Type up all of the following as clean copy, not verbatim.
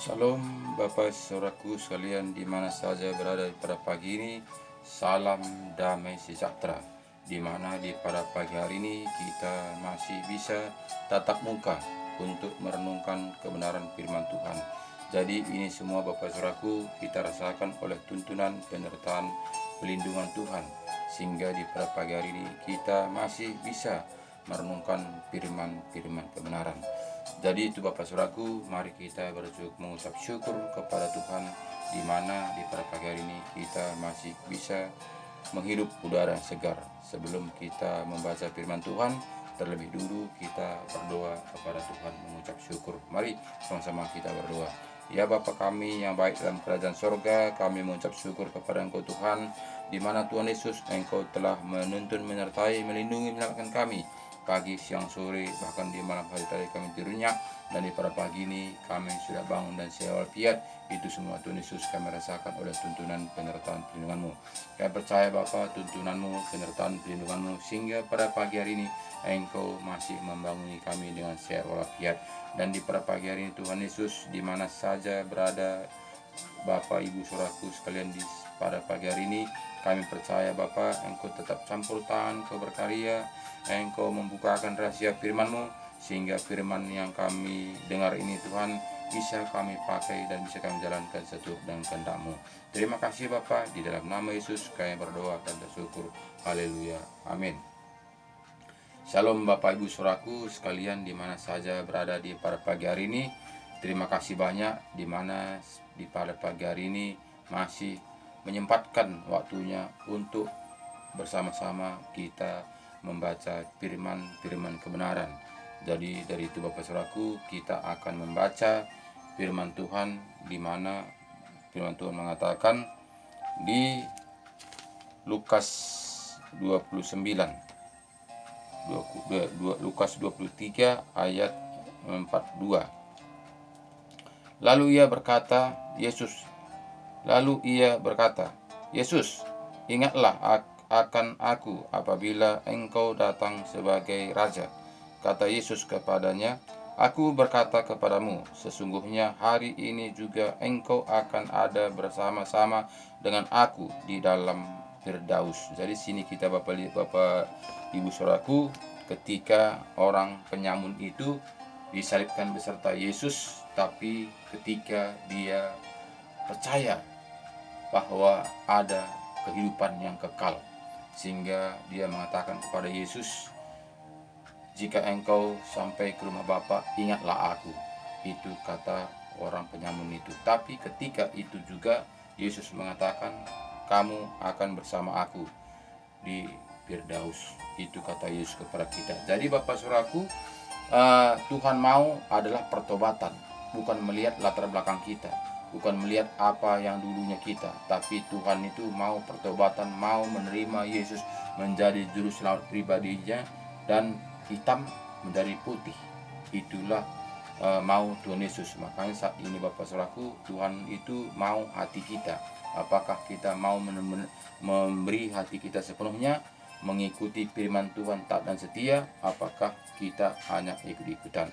Salam Bapak Saudaraku sekalian di mana saja berada pada pagi ini. Salam damai sejahtera. Di mana di pada pagi hari ini kita masih bisa tatap muka untuk merenungkan kebenaran firman Tuhan. Jadi ini semua Bapak Saudaraku kita rasakan oleh tuntunan penyertaan pelindungan Tuhan, sehingga di pada pagi hari ini kita masih bisa merenungkan firman-firman kebenaran. Jadi itu Bapak Saudaraku, mari kita mengucap syukur kepada Tuhan di mana di pada pagi hari ini kita masih bisa menghirup udara yang segar. Sebelum kita membaca firman Tuhan, terlebih dulu kita berdoa kepada Tuhan mengucap syukur. Mari sama-sama kita berdoa. Ya Bapa kami yang baik dalam kerajaan sorga, kami mengucap syukur kepada Engkau Tuhan, di mana Tuhan Yesus Engkau telah menuntun, menyertai, melindungi, menyelamatkan kami pagi, siang, sore, bahkan di malam hari tadi kami tidurnya, dan di pada pagi ini kami sudah bangun dan sehat walafiat. Itu semua Tuhan Yesus kami rasakan oleh tuntunan penyertaan perlindungan-Mu. Kami percaya Bapa, tuntunan-Mu, penyertaan perlindungan-Mu, sehingga pada pagi hari ini Engkau masih membangun kami dengan sehat walafiat. Dan di pada pagi hari ini Tuhan Yesus, di mana saja berada Bapak Ibu Saudaraku sekalian di pada pagi hari ini, kami percaya Bapa, Engkau tetap campur tangan, Engkau berkarya, Engkau membukakan rahasia firman-Mu, sehingga firman yang kami dengar ini Tuhan bisa kami pakai dan bisa kami jalankan seturut dengan kehendak-Mu. Terima kasih Bapa, di dalam nama Yesus kami berdoa dan bersyukur. Haleluya. Amin. Shalom Bapak Ibu Saudaraku sekalian di mana saja berada di pada pagi hari ini. Terima kasih banyak di mana di pada pagi hari ini masih menyempatkan waktunya untuk bersama-sama kita membaca firman kebenaran. Jadi dari itu Bapak Saudaraku, kita akan membaca firman Tuhan di mana firman Tuhan mengatakan di Lukas 29 Lukas 23 ayat 42. Lalu ia berkata, Yesus, ingatlah akan aku apabila engkau datang sebagai raja. Kata Yesus kepadanya, aku berkata kepadamu, sesungguhnya hari ini juga engkau akan ada bersama-sama dengan aku di dalam Firdaus. Jadi sini kita Bapak Ibu Saudaraku, ketika orang penyamun itu disalibkan beserta Yesus, tapi ketika dia percaya bahwa ada kehidupan yang kekal, sehingga dia mengatakan kepada Yesus, jika engkau sampai ke rumah Bapa, ingatlah aku. Itu kata orang penyamun itu. Tapi ketika itu juga Yesus mengatakan, kamu akan bersama aku di Firdaus. Itu kata Yesus kepada kita. Jadi Bapak Saudaraku, Tuhan mau adalah pertobatan, bukan melihat latar belakang kita, bukan melihat apa yang dulunya kita, tapi Tuhan itu mau pertobatan, mau menerima Yesus menjadi juru selamat pribadinya, dan hitam menjadi putih. Itulah mau Tuhan Yesus. Makanya saat ini Bapak Saudaraku, Tuhan itu mau hati kita. Apakah kita mau memberi hati kita sepenuhnya, mengikuti firman Tuhan taat dan setia, apakah kita hanya ikut-ikutan?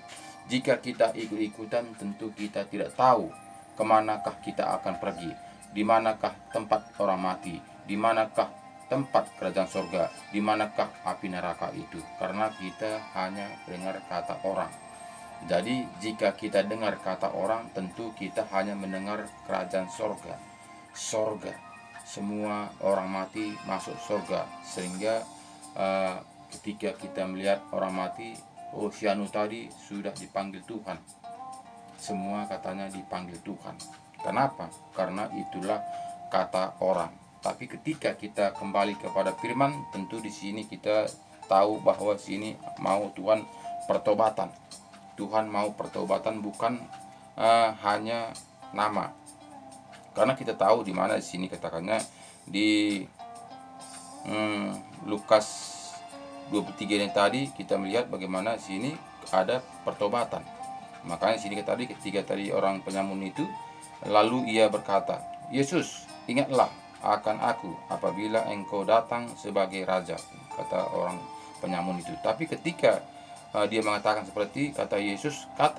Jika kita ikut-ikutan, tentu kita tidak tahu kemanakah kita akan pergi, di manakah tempat orang mati, di manakah tempat kerajaan sorga, di manakah api neraka itu, karena kita hanya dengar kata orang. Jadi jika kita dengar kata orang, tentu kita hanya mendengar kerajaan sorga. Semua orang mati masuk sorga, sehingga ketika kita melihat orang mati, si anu tadi sudah dipanggil Tuhan. Semua katanya dipanggil Tuhan. Kenapa? Karena itulah kata orang. Tapi ketika kita kembali kepada firman, tentu di sini kita tahu bahwa sini mau Tuhan pertobatan. Tuhan mau pertobatan, bukan hanya nama. Karena kita tahu di mana di sini katakannya di Lukas 23 ini tadi kita melihat bagaimana di sini ada pertobatan. Makanya di sini ketika tadi orang penyamun itu, lalu ia berkata, Yesus, ingatlah akan aku apabila engkau datang sebagai raja, kata orang penyamun itu. Tapi ketika dia mengatakan seperti kata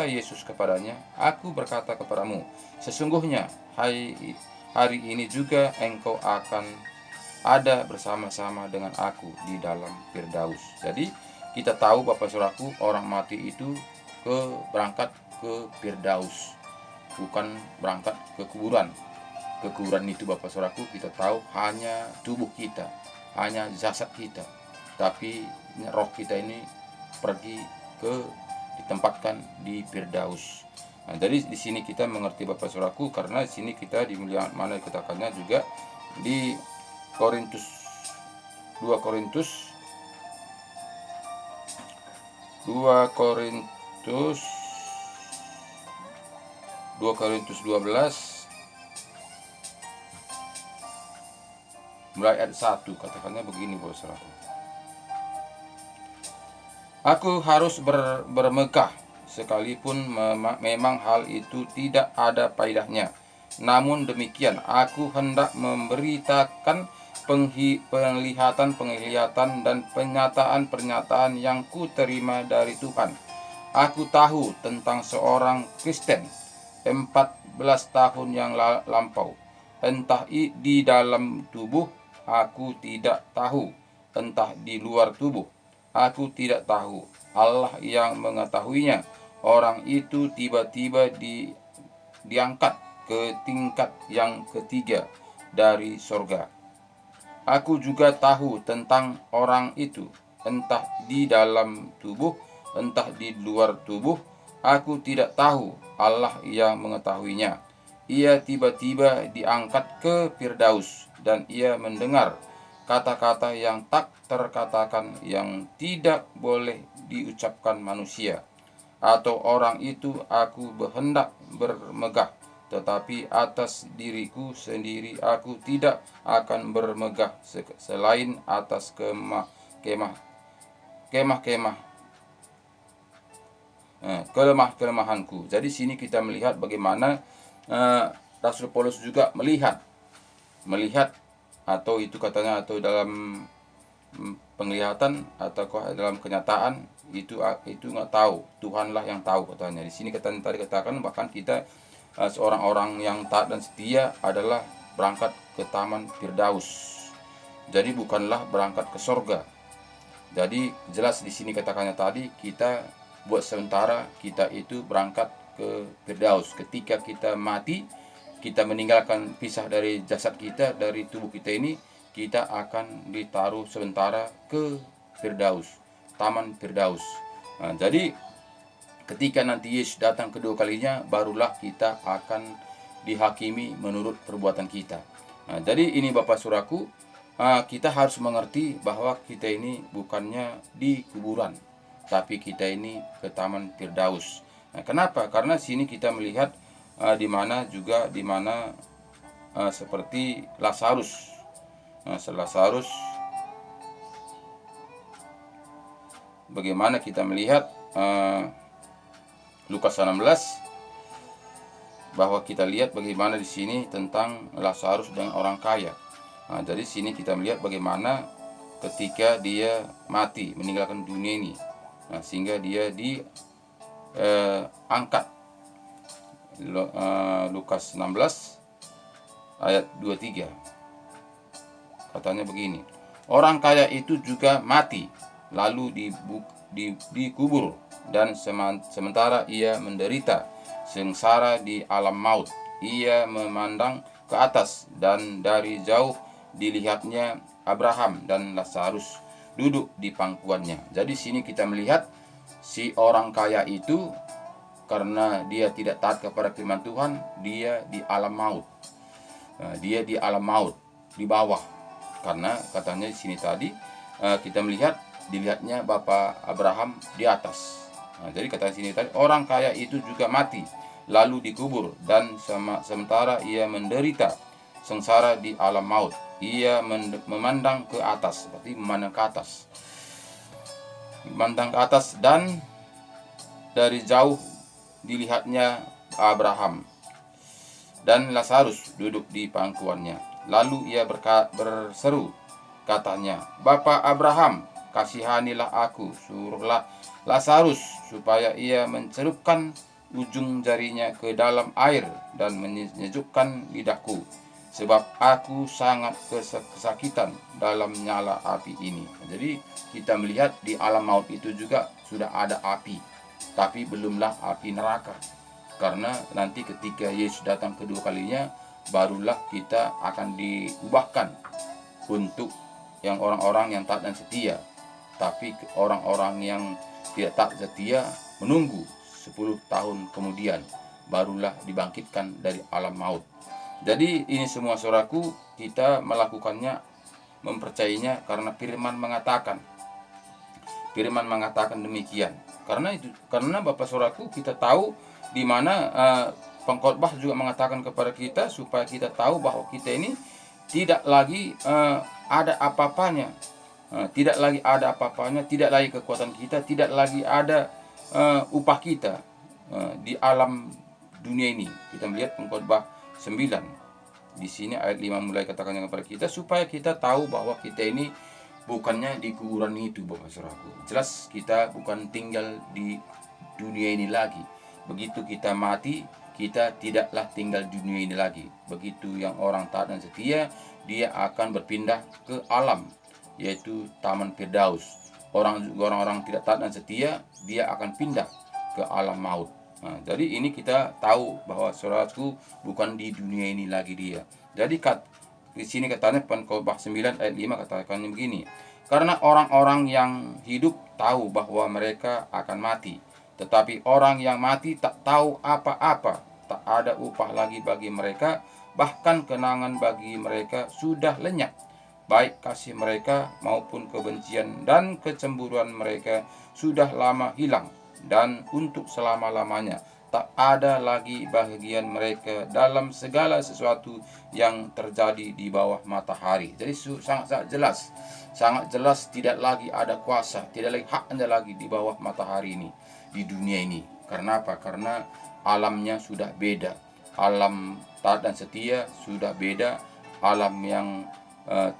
Yesus kepadanya, "Aku berkata kepadamu, sesungguhnya hari ini juga engkau akan ada bersama-sama dengan aku di dalam Firdaus." Jadi kita tahu Bapak Saudaraku, orang mati itu berangkat ke Firdaus, bukan berangkat ke kuburan. Kekuburan itu Bapak Saudaraku, kita tahu hanya tubuh kita, hanya jasad kita, tapi roh kita ini pergi ditempatkan di Firdaus. Nah, jadi di sini kita mengerti Bapak Saudaraku, karena di sini kita mana dikatakannya juga di Korintus 2 Korintus 12 mulai ayat 1, katakannya begini Bapak Saudaraku. Aku harus bermegah sekalipun memang hal itu tidak ada faedahnya. Namun demikian aku hendak memberitakan penglihatan dan pernyataan yang kuterima dari Tuhan. Aku tahu tentang seorang Kristen 14 tahun yang lampau, entah di dalam tubuh aku tidak tahu, entah di luar tubuh aku tidak tahu. Allah yang mengetahuinya. Orang itu tiba-tiba diangkat ke tingkat yang ketiga dari sorga. Aku juga tahu tentang orang itu, entah di dalam tubuh, entah di luar tubuh, aku tidak tahu. Allah yang mengetahuinya. Ia tiba-tiba diangkat ke Firdaus, dan ia mendengar kata-kata yang tak terkatakan, yang tidak boleh diucapkan manusia atau orang itu. Aku berhendak bermegah, tetapi atas diriku sendiri aku tidak akan bermegah selain atas kelemahanku. Jadi sini kita melihat bagaimana Rasul Paulus juga melihat atau itu katanya, atau dalam penglihatan atau dalam kenyataan itu nggak tahu, Tuhanlah yang tahu katanya. Di sini tadi katakan bahkan kita seorang orang yang taat dan setia adalah berangkat ke taman Firdaus. Jadi bukanlah berangkat ke sorga. Jadi jelas di sini katakannya tadi, kita buat sementara kita itu berangkat ke Firdaus. Ketika kita mati, kita meninggalkan, pisah dari jasad kita, dari tubuh kita ini, kita akan ditaruh sementara ke Firdaus, taman Firdaus. Nah, jadi ketika nanti Yesus datang kedua kalinya, barulah kita akan dihakimi menurut perbuatan kita. Nah, jadi ini Bapak Saudaraku, kita harus mengerti bahwa kita ini bukannya di kuburan, tapi kita ini ke taman Firdaus. Nah, kenapa? Karena sini kita melihat di mana seperti Lazarus. Lazarus, bagaimana kita melihat Lukas 16, bahwa kita lihat bagaimana di sini tentang Lazarus dan orang kaya. Nah, jadi sini kita melihat bagaimana ketika dia mati, meninggalkan dunia ini, sehingga dia diangkat. Lukas 16 ayat 23 katanya begini, orang kaya itu juga mati lalu dikubur, dan sementara ia menderita sengsara di alam maut, ia memandang ke atas, dan dari jauh dilihatnya Abraham dan Lazarus duduk di pangkuannya. Jadi sini kita melihat si orang kaya itu, karena dia tidak taat kepada firman Tuhan, dia di alam maut. Dia di alam maut, di bawah. Karena katanya di sini tadi kita dilihatnya Bapak Abraham di atas. Jadi katanya di sini tadi, orang kaya itu juga mati lalu dikubur, dan sementara ia menderita sengsara di alam maut, ia memandang ke atas, berarti memandang ke atas, dan dari jauh dilihatnya Abraham dan Lazarus duduk di pangkuannya. Lalu ia berseru, katanya, Bapak Abraham, kasihanilah aku, suruhlah Lazarus supaya ia mencelupkan ujung jarinya ke dalam air dan menyejukkan lidahku, sebab aku sangat kesakitan dalam nyala api ini. Jadi kita melihat di alam maut itu juga sudah ada api, tapi belumlah api neraka. Karena nanti ketika Yesus datang kedua kalinya, barulah kita akan diubahkan untuk yang orang-orang yang taat dan setia. Tapi orang-orang yang tidak taat setia menunggu 10 tahun kemudian barulah dibangkitkan dari alam maut. Jadi ini semua saudaraku, kita melakukannya, mempercayainya karena firman mengatakan demikian. Karena Bapak saudaraku, kita tahu di mana pengkhotbah juga mengatakan kepada kita supaya kita tahu bahwa kita ini tidak lagi ada apa-apanya. Tidak lagi ada apa-apanya, tidak lagi kekuatan kita, tidak lagi ada upah kita di alam dunia ini. Kita melihat pengkhotbah 9. Di sini ayat 5 mulai katakannya kepada kita supaya kita tahu bahwa kita ini bukannya di kuburan itu, Bapak Saudaraku. Jelas kita bukan tinggal di dunia ini lagi. Begitu kita mati, kita tidaklah tinggal di dunia ini lagi. Begitu yang orang taat dan setia, dia akan berpindah ke alam, yaitu Taman Firdaus. Orang-orang tidak taat dan setia, dia akan pindah ke alam maut. Nah, jadi ini kita tahu bahwa saudaraku bukan di dunia ini lagi dia. Jadi di sini katanya Pengkhotbah 9 ayat 5 katakan begini. Karena orang-orang yang hidup tahu bahwa mereka akan mati, tetapi orang yang mati tak tahu apa-apa, tak ada upah lagi bagi mereka, bahkan kenangan bagi mereka sudah lenyap. Baik kasih mereka maupun kebencian dan kecemburuan mereka sudah lama hilang, dan untuk selama-lamanya tak ada lagi bagian mereka dalam segala sesuatu yang terjadi di bawah matahari. Jadi sangat jelas tidak lagi ada kuasa, tidak lagi haknya lagi di bawah matahari ini, di dunia ini. Karena apa? Karena alamnya sudah beda. Alam taat dan setia sudah beda, alam yang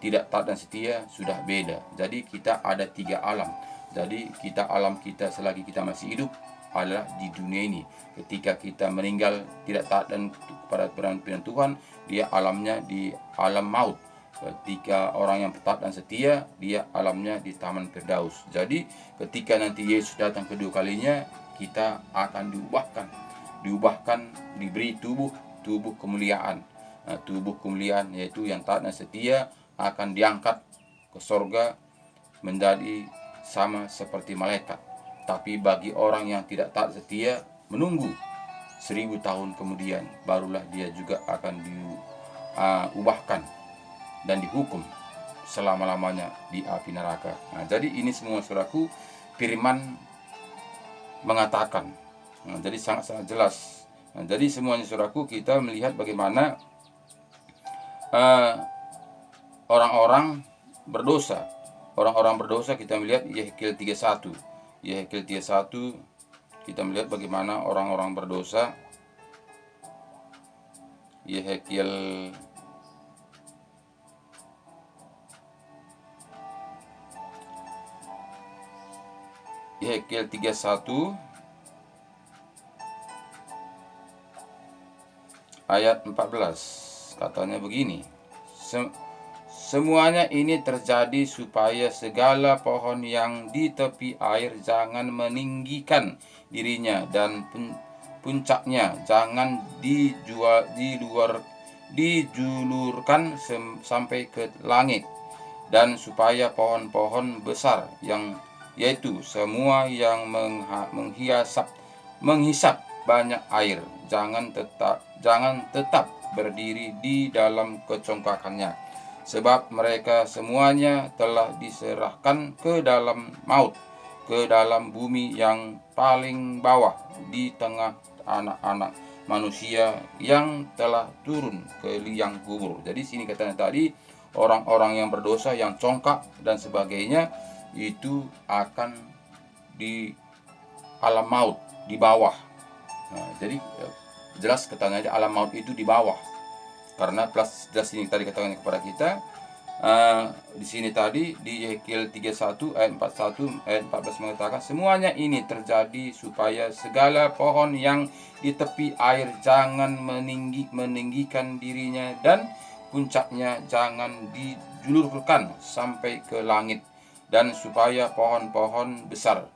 tidak taat dan setia sudah beda. Jadi kita ada 3 alam. Jadi alam kita selagi kita masih hidup adalah di dunia ini. Ketika kita meninggal tidak taat dan kepada firman Tuhan, dia alamnya di alam maut. Ketika orang yang taat dan setia, dia alamnya di Taman Firdaus. Jadi ketika nanti Yesus datang kedua kalinya, kita akan diubahkan, diberi tubuh kemuliaan. Nah, tubuh kemuliaan yaitu yang taat dan setia akan diangkat ke sorga menjadi sama seperti malaikat. Tapi bagi orang yang tidak taat setia, menunggu 1000 tahun kemudian barulah dia juga akan diubahkan dan dihukum selama-lamanya di api neraka. Nah, jadi ini semua saudaraku firman mengatakan. Nah, jadi sangat-sangat jelas. Nah, jadi semuanya saudaraku kita melihat bagaimana orang-orang berdosa. Orang-orang berdosa kita melihat Yehiskiel 31. Yehiskiel 31 kita melihat bagaimana orang-orang berdosa. Yehiskiel 31 ayat 14. Katanya begini, semuanya ini terjadi supaya segala pohon yang di tepi air jangan meninggikan dirinya, dan puncaknya jangan dijulurkan sampai ke langit, dan supaya pohon-pohon besar yang yaitu semua yang menghisap banyak air jangan tetap berdiri di dalam kecongkakannya, sebab mereka semuanya telah diserahkan ke dalam maut, ke dalam bumi yang paling bawah, di tengah anak-anak manusia yang telah turun ke liang kubur. Jadi sini katanya tadi orang-orang yang berdosa, yang congkak dan sebagainya itu akan di alam maut, di bawah. Nah, jadi jelas katanya alam maut itu di bawah. Karena jelas ini tadi katakan kepada kita Di sini tadi di Yeskiel 31 ayat 41 ayat 14 mengatakan semuanya ini terjadi supaya segala pohon yang di tepi air jangan meninggikan dirinya dan puncaknya jangan dijulurkan sampai ke langit, dan supaya pohon-pohon besar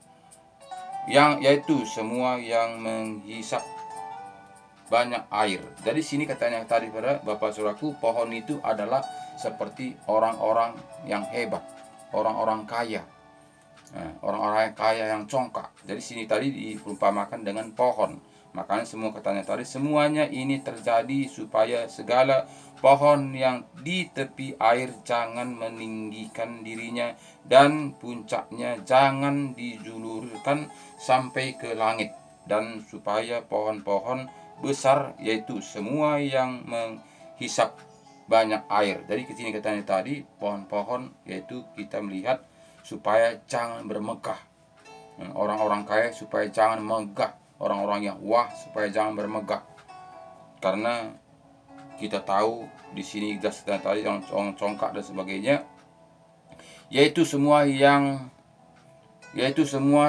yang yaitu semua yang menghisap banyak air. Jadi sini katanya tadi pada Bapak Saudaraku, pohon itu adalah seperti orang-orang yang hebat, orang-orang kaya. Nah, orang-orang yang kaya yang congkak. Jadi sini tadi diumpamakan dengan pohon. Makanya semua katanya tadi semuanya ini terjadi supaya segala pohon yang di tepi air jangan meninggikan dirinya dan puncaknya jangan dijulurkan sampai ke langit, dan supaya pohon-pohon besar yaitu semua yang menghisap banyak air. Jadi ke sini katanya tadi pohon-pohon yaitu kita melihat supaya jangan bermegah. Orang-orang kaya supaya jangan megah, orang-orang yang wah supaya jangan bermegah. Karena kita tahu di sini jelas tadi yang congkak dan sebagainya, yaitu semua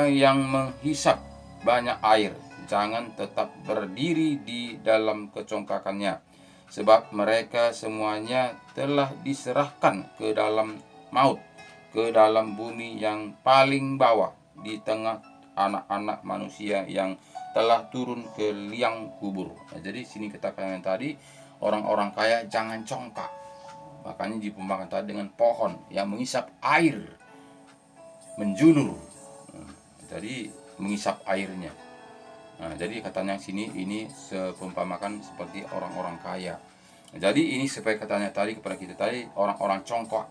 yang menghisap banyak air jangan tetap berdiri di dalam kecongkakannya, sebab mereka semuanya telah diserahkan ke dalam maut, ke dalam bumi yang paling bawah, di tengah anak-anak manusia yang telah turun ke liang kubur. Nah, jadi sini katakan tadi orang-orang kaya jangan congkak. Makanya diperumpamakan tadi dengan pohon yang menghisap air, menjulur. Jadi menghisap airnya. Nah, jadi katanya sini ini seumpamakan seperti orang-orang kaya. Nah, jadi ini supaya katanya tadi kepada kita tadi orang-orang congkak.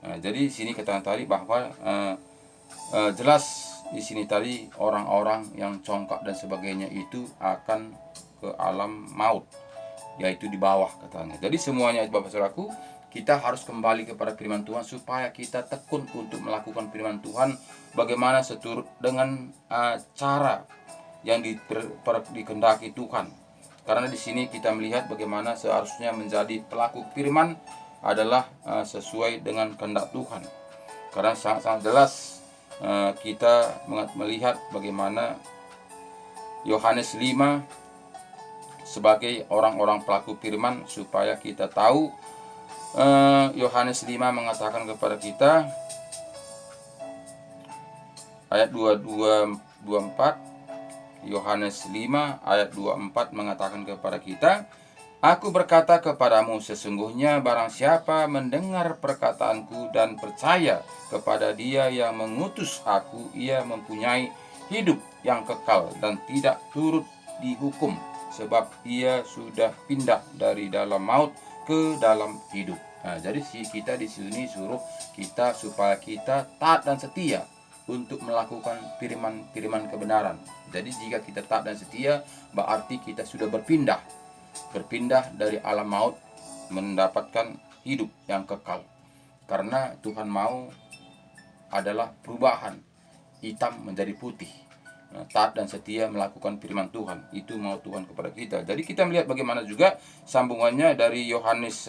Nah, jadi sini katanya tadi bahwa jelas di sini tadi orang-orang yang congkak dan sebagainya itu akan ke alam maut, yaitu di bawah katanya. Jadi semuanya Bapak Saudaraku, kita harus kembali kepada firman Tuhan supaya kita tekun untuk melakukan firman Tuhan bagaimana seturut dengan cara yang dikehendaki Tuhan. Karena di sini kita melihat bagaimana seharusnya menjadi pelaku firman adalah sesuai dengan kehendak Tuhan. Karena sangat-sangat jelas kita melihat bagaimana Yohanes 5 sebagai orang-orang pelaku firman, supaya kita tahu Yohanes 5 mengatakan kepada kita ayat 24, Yohanes 5 ayat 24 mengatakan kepada kita, Aku berkata kepadamu, sesungguhnya barang siapa mendengar perkataanku dan percaya kepada Dia yang mengutus aku, ia mempunyai hidup yang kekal dan tidak turut dihukum, sebab ia sudah pindah dari dalam maut ke dalam hidup. Nah, jadi kita di sini suruh kita supaya kita taat dan setia untuk melakukan firman-firman kebenaran. Jadi jika kita taat dan setia, berarti kita sudah berpindah dari alam maut mendapatkan hidup yang kekal. Karena Tuhan mau adalah perubahan hitam menjadi putih. Nah, taat dan setia melakukan firman Tuhan, itu mau Tuhan kepada kita. Jadi kita melihat bagaimana juga sambungannya dari Yohanes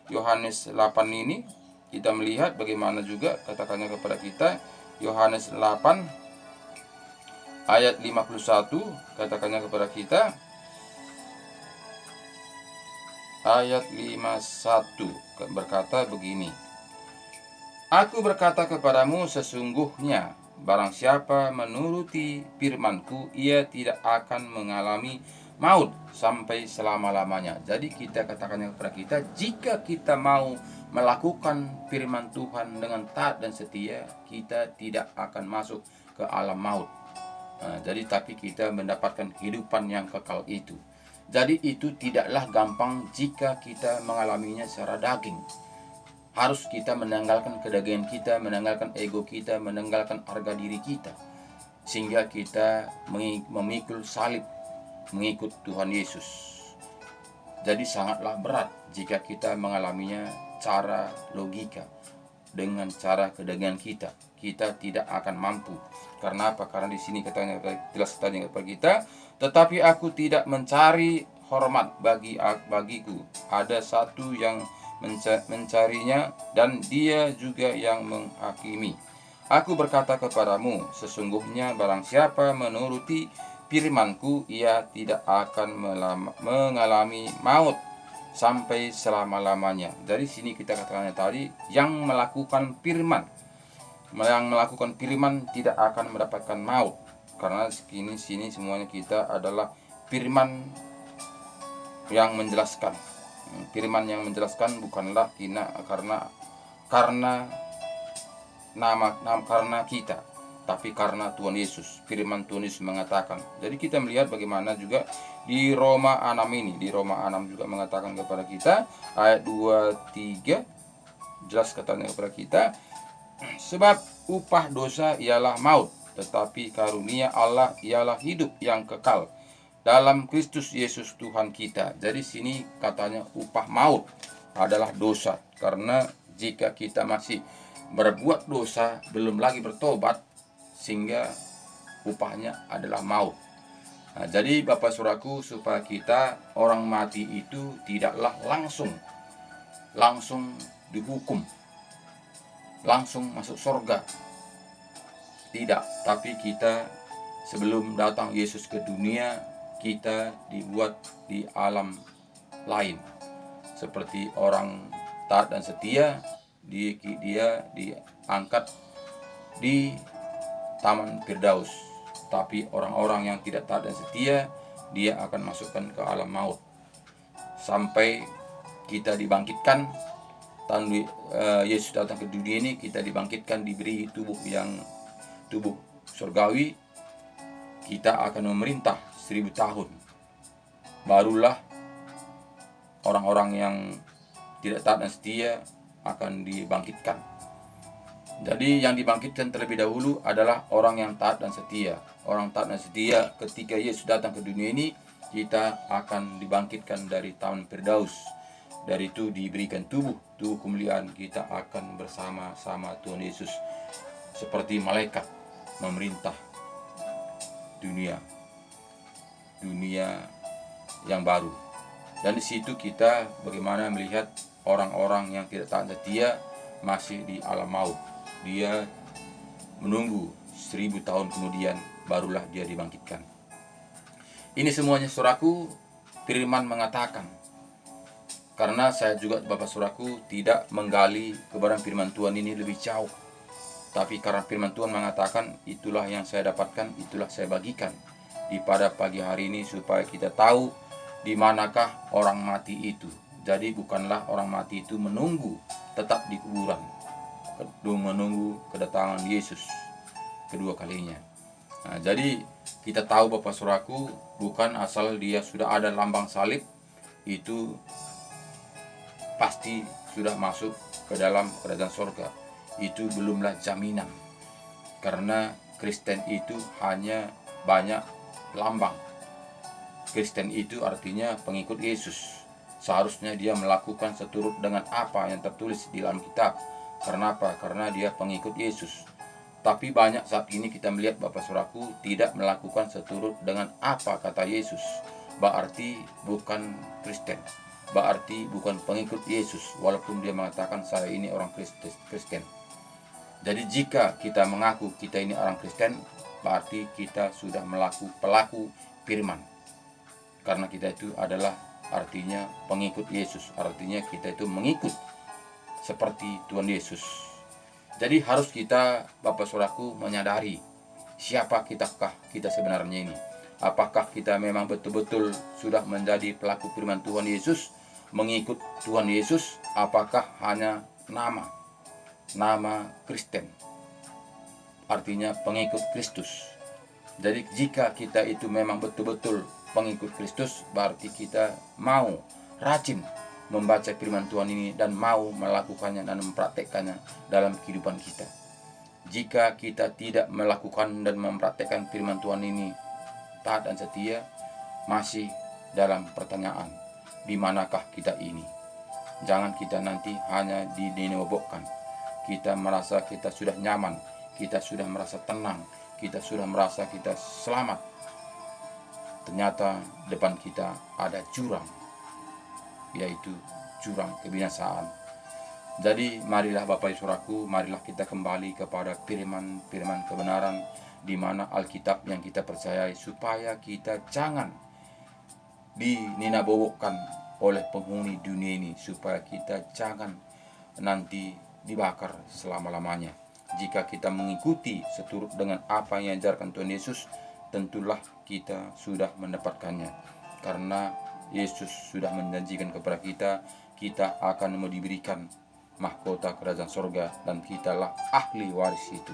8 ini. Kita melihat bagaimana juga katakannya kepada kita Yohanes 8 ayat 51, katakannya kepada kita ayat 51 berkata begini, Aku berkata kepadamu, sesungguhnya barang siapa menuruti firmanku, ia tidak akan mengalami maut sampai selama-lamanya. Jadi kita katakannya kepada kita, jika kita mau melakukan firman Tuhan dengan taat dan setia, kita tidak akan masuk ke alam maut. Nah, jadi tapi kita mendapatkan kehidupan yang kekal itu. Jadi itu tidaklah gampang jika kita mengalaminya secara daging. Harus kita menanggalkan kedagingan kita, menanggalkan ego kita, menanggalkan harga diri kita, sehingga kita memikul salib mengikut Tuhan Yesus. Jadi sangatlah berat jika kita mengalaminya cara logika, dengan cara kedagingan kita. Kita tidak akan mampu. Karena apa? Karena di sini katanya jelas tanya kepada kita, tetapi aku tidak mencari hormat bagiku. Ada satu yang mencarinya, dan Dia juga yang menghakimi. Aku berkata kepadamu, sesungguhnya barang siapa menuruti firman-Ku, ia tidak akan mengalami maut sampai selama-lamanya. Dari sini kita katakan tadi, yang melakukan firman tidak akan mendapatkan maut, karena sini semuanya kita adalah firman yang menjelaskan. Firman yang menjelaskan bukanlah karena karena kita, tapi karena Tuhan Yesus. Firman Tuhan Yesus mengatakan. Jadi kita melihat bagaimana juga di Roma 6 ini. Di Roma 6 juga mengatakan kepada kita, ayat 23, jelas katanya kepada kita, sebab upah dosa ialah maut, tetapi karunia Allah ialah hidup yang kekal dalam Kristus Yesus Tuhan kita. Jadi sini katanya upah maut adalah dosa, karena jika kita masih berbuat dosa, belum lagi bertobat, sehingga upahnya adalah maut. Nah, jadi Bapak Saudaraku, supaya kita orang mati itu tidaklah langsung dihukum, langsung masuk surga. Tidak, tapi kita sebelum datang Yesus ke dunia, kita dibuat di alam lain. Seperti orang taat dan setia, dia diangkat di Taman Firdaus. Tapi orang-orang yang tidak taat dan setia, dia akan masukkan ke alam maut. Sampai kita dibangkitkan, Yesus datang ke dunia ini, kita dibangkitkan, diberi tubuh surgawi, kita akan memerintah 1000 tahun. Barulah orang-orang yang tidak taat dan setia akan dibangkitkan. Jadi yang dibangkitkan terlebih dahulu adalah orang yang taat dan setia. Orang taat dan setia, ketika Yesus datang ke dunia ini, kita akan dibangkitkan dari Taman Firdaus. Dari itu diberikan tubuh kemuliaan, kita akan bersama-sama Tuhan Yesus seperti malaikat memerintah dunia yang baru. Dan di situ kita bagaimana melihat orang-orang yang tidak taat setia masih di alam maut. Dia menunggu 1000 tahun kemudian barulah dia dibangkitkan. Ini semuanya saudaraku, firman mengatakan. Karena saya juga Bapak saudaraku tidak menggali kebenaran firman Tuhan ini lebih jauh. Tapi karena firman Tuhan mengatakan, itulah yang saya dapatkan, itulah saya bagikan di pada pagi hari ini, supaya kita tahu di manakah orang mati itu. Jadi bukanlah orang mati itu menunggu tetap di kuburan, menunggu kedatangan Yesus kedua kalinya. Nah, jadi kita tahu Bapak saudaraku, bukan asal dia sudah ada lambang salib itu pasti sudah masuk ke dalam kerajaan surga. Itu belumlah jaminan, karena Kristen itu hanya banyak lambang. Kristen itu artinya pengikut Yesus. Seharusnya dia melakukan seturut dengan apa yang tertulis di dalam kitab. Karena apa? Karena dia pengikut Yesus. Tapi banyak saat ini kita melihat Bapak saudaraku tidak melakukan seturut dengan apa kata Yesus. Berarti bukan Kristen, berarti bukan pengikut Yesus, walaupun dia mengatakan saya ini orang Kristen. Jadi jika kita mengaku kita ini orang Kristen, berarti kita sudah pelaku firman. Karena kita itu adalah artinya pengikut Yesus, artinya kita itu mengikut seperti Tuhan Yesus. Jadi harus kita Bapak saudaraku menyadari siapa kita sebenarnya ini. Apakah kita memang betul-betul sudah menjadi pelaku firman Tuhan Yesus, mengikut Tuhan Yesus, apakah hanya nama Kristen, artinya pengikut Kristus. Jadi jika kita itu memang betul-betul pengikut Kristus, berarti kita mau rajin membaca firman Tuhan ini dan mau melakukannya dan mempraktekkannya dalam kehidupan kita. Jika kita tidak melakukan dan mempraktekkan firman Tuhan ini taat dan setia, masih dalam pertanyaan, di manakah kita ini? Jangan kita nanti hanya dinebokkan. Kita merasa kita sudah nyaman, kita sudah merasa tenang, kita sudah merasa kita selamat. Ternyata depan kita ada jurang, yaitu jurang kebinasaan. Jadi marilah Bapak Ibu Saudaraku, marilah kita kembali kepada firman-firman kebenaran di mana Alkitab yang kita percayai, supaya kita jangan dininabobokan oleh penghuni dunia ini, supaya kita jangan nanti dibakar selama-lamanya. Jika kita mengikuti seturut dengan apa yang diajarkan Tuhan Yesus, tentulah kita sudah mendapatkannya. Karena Yesus sudah menjanjikan kepada kita akan diberikan mahkota kerajaan sorga, dan kitalah ahli waris itu.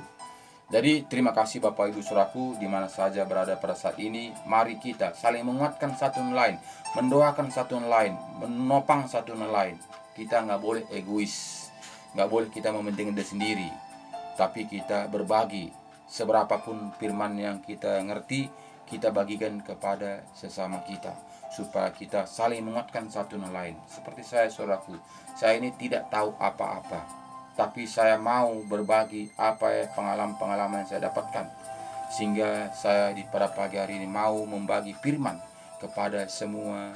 Jadi terima kasih Bapak Ibu Saudaraku di mana saja berada pada saat ini. Mari kita saling menguatkan satu sama lain, mendoakan satu sama lain, menopang satu sama lain. Kita nggak boleh egois, nggak boleh kita mementingkan diri sendiri, tapi kita berbagi. Seberapapun firman yang kita ngerti, kita bagikan kepada sesama kita, supaya kita saling menguatkan satu sama lain. Seperti saya, saudaraku, saya ini tidak tahu apa-apa, tapi saya mau berbagi apa pengalaman-pengalaman yang saya dapatkan, sehingga saya pada pagi hari ini mau membagi firman kepada semua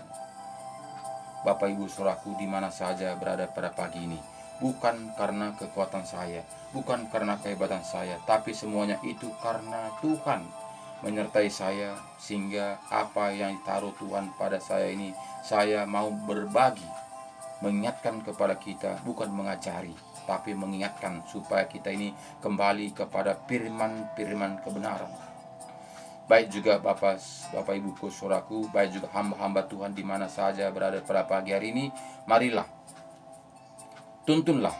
Bapak Ibu Saudaraku di mana saja berada pada pagi ini. Bukan karena kekuatan saya, bukan karena kehebatan saya, tapi semuanya itu karena Tuhan menyertai saya, sehingga apa yang ditaruh Tuhan pada saya ini, saya mau berbagi, mengingatkan kepada kita, bukan mengajari, tapi mengingatkan supaya kita ini kembali kepada firman-firman kebenaran. Baik juga Bapak Ibu Saudaraku, baik juga hamba-hamba Tuhan di mana saja berada pada pagi hari ini, marilah tuntunlah,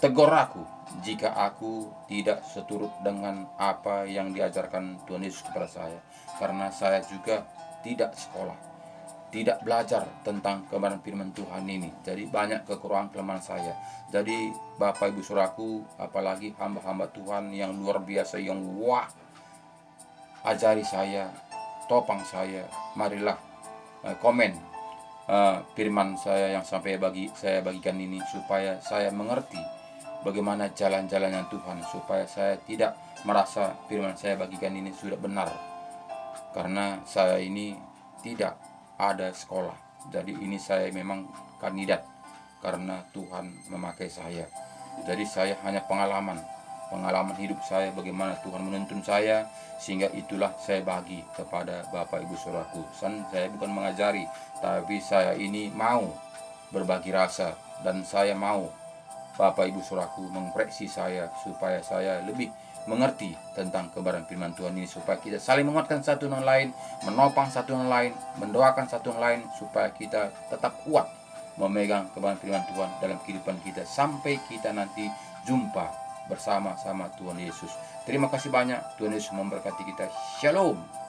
tegur aku jika aku tidak seturut dengan apa yang diajarkan Tuhan Yesus kepada saya. Karena saya juga tidak sekolah, tidak belajar tentang kebenaran firman Tuhan ini. Jadi banyak kekurangan kelemahan saya. Jadi Bapak Ibu Saudaraku, apalagi hamba-hamba Tuhan yang luar biasa, yang ajari saya, topang saya. Marilah komen firman saya yang sampai saya bagikan ini, supaya saya mengerti bagaimana jalan-jalannya Tuhan, supaya saya tidak merasa firman saya bagikan ini sudah benar, karena saya ini tidak ada sekolah. Jadi ini saya memang kandidat karena Tuhan memakai saya. Jadi saya hanya pengalaman hidup saya, bagaimana Tuhan menuntun saya, sehingga itulah saya bagi kepada Bapak Ibu Saudaraku. Saya bukan mengajari, tapi saya ini mau berbagi rasa, dan saya mau Bapak Ibu Saudaraku mengoreksi saya, supaya saya lebih mengerti tentang kebenaran firman Tuhan ini, supaya kita saling menguatkan satu sama lain, menopang satu sama lain, mendoakan satu sama lain, supaya kita tetap kuat memegang kebenaran firman Tuhan dalam kehidupan kita, sampai kita nanti jumpa bersama-sama Tuhan Yesus. Terima kasih banyak. Tuhan Yesus memberkati kita. Shalom.